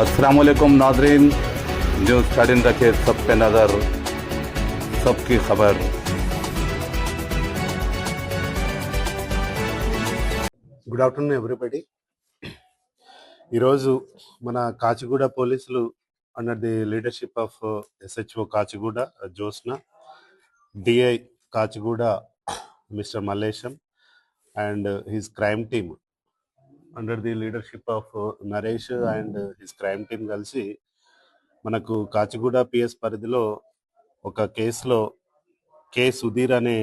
अस्सलाम वालेकुम नाजरीन, जो स्टार्टिंग रखे सब पे नज़र, सबकी खबर। Good afternoon everybody. ఈరోజు మన కాచిగూడ పోలీసులు under the leadership of SHO Kachiguda Josna, DI Kachiguda mister Mallesham and his crime team under the leadership of Naresh and his crime team కలిసి మనకు కాచిగూడ పిఎస్ పరిధిలో ఒక కేసులో కె సుధీర్ అనే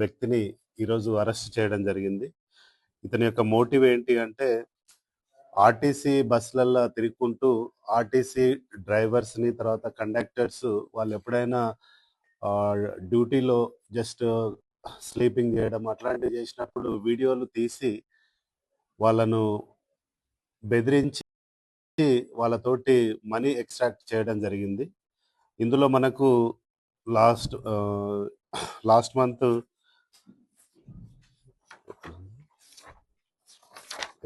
వ్యక్తిని ఈరోజు అరెస్ట్ చేయడం జరిగింది. ఇతని యొక్క మోటివ్ ఏంటి అంటే, ఆర్టీసీ బస్సులల్లో తిరుగుకుంటూ ఆర్టీసీ డ్రైవర్స్ని, తర్వాత కండక్టర్స్ వాళ్ళు ఎప్పుడైనా డ్యూటీలో జస్ట్ స్లీపింగ్ చేయడం అట్లాంటివి చేసినప్పుడు వీడియోలు తీసి వాళ్ళను బెదిరించి వాళ్ళతోటి మనీ ఎక్స్ట్రాక్ట్ చేయడం జరిగింది. ఇందులో మనకు లాస్ట్ మంత్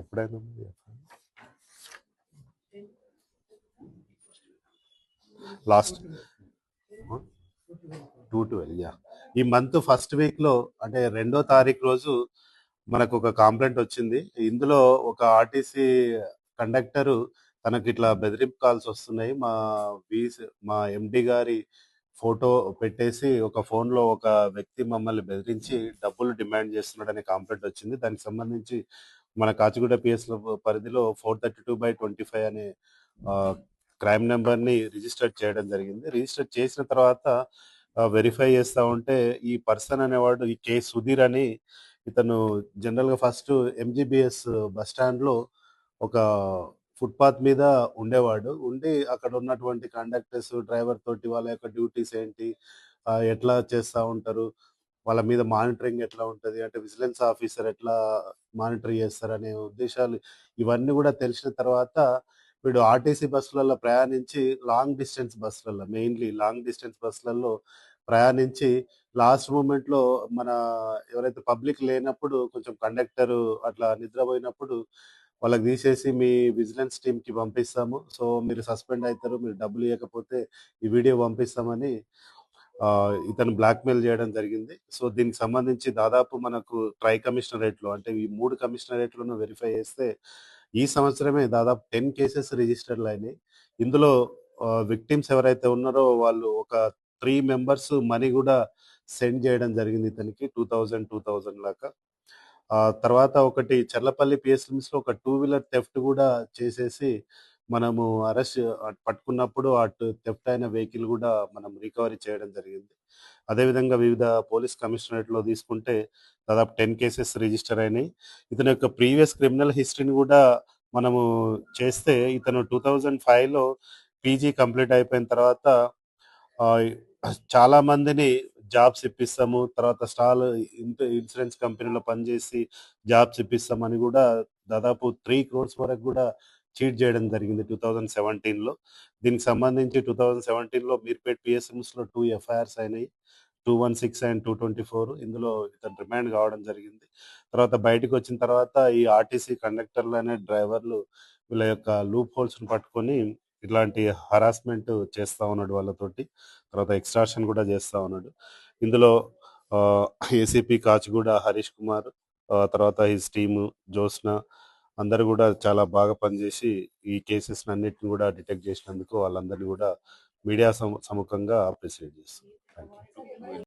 ఎప్పుడైనా లాస్ట్ 2/12 ఈ మంత్ ఫస్ట్ వీక్లో అంటే 2వ తారీఖు రోజు మనకు ఒక కంప్లైంట్ వచ్చింది. ఇందులో ఒక ఆర్టీసీ కండక్టరు తనకి ఇట్లా బెదిరింపు కాల్స్ వస్తున్నాయి, మా ఎండి గారి ఫోటో పెట్టేసి ఒక ఫోన్లో ఒక వ్యక్తి మమ్మల్ని బెదిరించి డబ్బులు డిమాండ్ చేస్తున్నాడనే కంప్లైంట్ వచ్చింది. దానికి సంబంధించి మన కాచిగూడ పిఎస్ పరిధిలో 432/25 అనే క్రైమ్ నెంబర్ని రిజిస్టర్ చేయడం జరిగింది. రిజిస్టర్ చేసిన తర్వాత వెరిఫై చేస్తూ ఉంటే ఈ పర్సన్ అనేవాడు ఈ కె సుధీర్ అని, ఇతను జనరల్గా ఫస్ట్ ఎంజీబీఎస్ బస్ స్టాండ్లో ఒక ఫుట్పాత్ మీద ఉండేవాడు. ఉండి అక్కడ ఉన్నటువంటి కండక్టర్స్, డ్రైవర్ తోటి వాళ్ళ యొక్క డ్యూటీస్ ఏంటి, ఎట్లా చేస్తూ ఉంటారు, వాళ్ళ మీద మానిటరింగ్ ఎట్లా ఉంటుంది, అంటే విజిలెన్స్ ఆఫీసర్ ఎట్లా మానిటర్ చేస్తారనే ఉద్దేశాలు ఇవన్నీ కూడా తెలిసిన తర్వాత వీడు ఆర్టీసీ బస్సులలో ప్రయాణించి మెయిన్లీ లాంగ్ డిస్టెన్స్ బస్సులలో ప్రయాణించి లాస్ట్ మూమెంట్లో మన ఎవరైతే పబ్లిక్ లేనప్పుడు కొంచెం కండక్టరు అట్లా నిద్రపోయినప్పుడు వాళ్ళకి తీసేసి మీ విజిలెన్స్ టీమ్కి పంపిస్తాము, సో మీరు సస్పెండ్ అవుతారు, మీరు డబ్బులు ఇవ్వకపోతే ఈ వీడియో పంపిస్తామని ఇతను బ్లాక్మెయిల్ చేయడం జరిగింది. సో దీనికి సంబంధించి దాదాపు మనకు ట్రై కమిషనరేట్లో అంటే ఈ 3 కమిషనరేట్లను వెరిఫై చేస్తే ఈ సంవత్సరమే దాదాపు 10 కేసెస్ రిజిస్టర్లు అయినాయి. ఇందులో విక్టిమ్స్ ఎవరైతే ఉన్నారో వాళ్ళు ఒక 3 మెంబర్స్ మనీ కూడా సెండ్ చేయడం జరిగింది ఇతనికి 2000 లాగా. తర్వాత ఒకటి చర్లపల్లి పిఎస్ఎంస్లో ఒక 2 వీలర్ థెఫ్ట్ కూడా చేసేసి మనము పట్టుకున్నప్పుడు థెఫ్ట్ అయిన వెహికల్ కూడా మనం రికవరీ చేయడం జరిగింది. అదేవిధంగా వివిధ పోలీస్ కమిషనరేట్లో తీసుకుంటే దాదాపు 10 కేసెస్ రిజిస్టర్ అయినాయి. ఇతని యొక్క ప్రీవియస్ క్రిమినల్ హిస్టరీని కూడా మనము చేస్తే ఇతను 2005లో పీజీ కంప్లీట్ అయిపోయిన తర్వాత చాలా మందిని జాబ్స్ ఇప్పిస్తాము, తర్వాత ఇన్సూరెన్స్ కంపెనీలో పనిచేసి జాబ్స్ ఇప్పిస్తామని కూడా దాదాపు 3 crores వరకు కూడా చీట్ చేయడం జరిగింది 2017లో. దీనికి సంబంధించి 2017లో మీర్పేట్ పిఎస్ఎంస్లో 2 FIRs అయినాయి, 216 అండ్ 224. ఇందులో ఇతను రిమాండ్ కావడం జరిగింది. తర్వాత బయటకు వచ్చిన తర్వాత ఈ ఆర్టీసీ కండక్టర్లు అనే డ్రైవర్లు వీళ్ళ యొక్క లూప్ హోల్స్ని పట్టుకొని ఇట్లాంటి హరాస్మెంట్ చేస్తూ ఉన్నాడు వాళ్ళతోటి, తర్వాత ఎక్స్ట్రాక్షన్ కూడా చేస్తూ ఉన్నాడు. ఇందులో ఏసీపీ కాచిగూడ హరీష్ కుమార్, తర్వాత హిస్ టీము జోస్న అందరూ కూడా చాలా బాగా పనిచేసి ఈ కేసెస్ అన్నిటిని కూడా డిటెక్ట్ చేసినందుకు వాళ్ళందరినీ కూడా మీడియా సముఖంగా అప్రిషియేట్ చేస్తున్నాను. Thank you.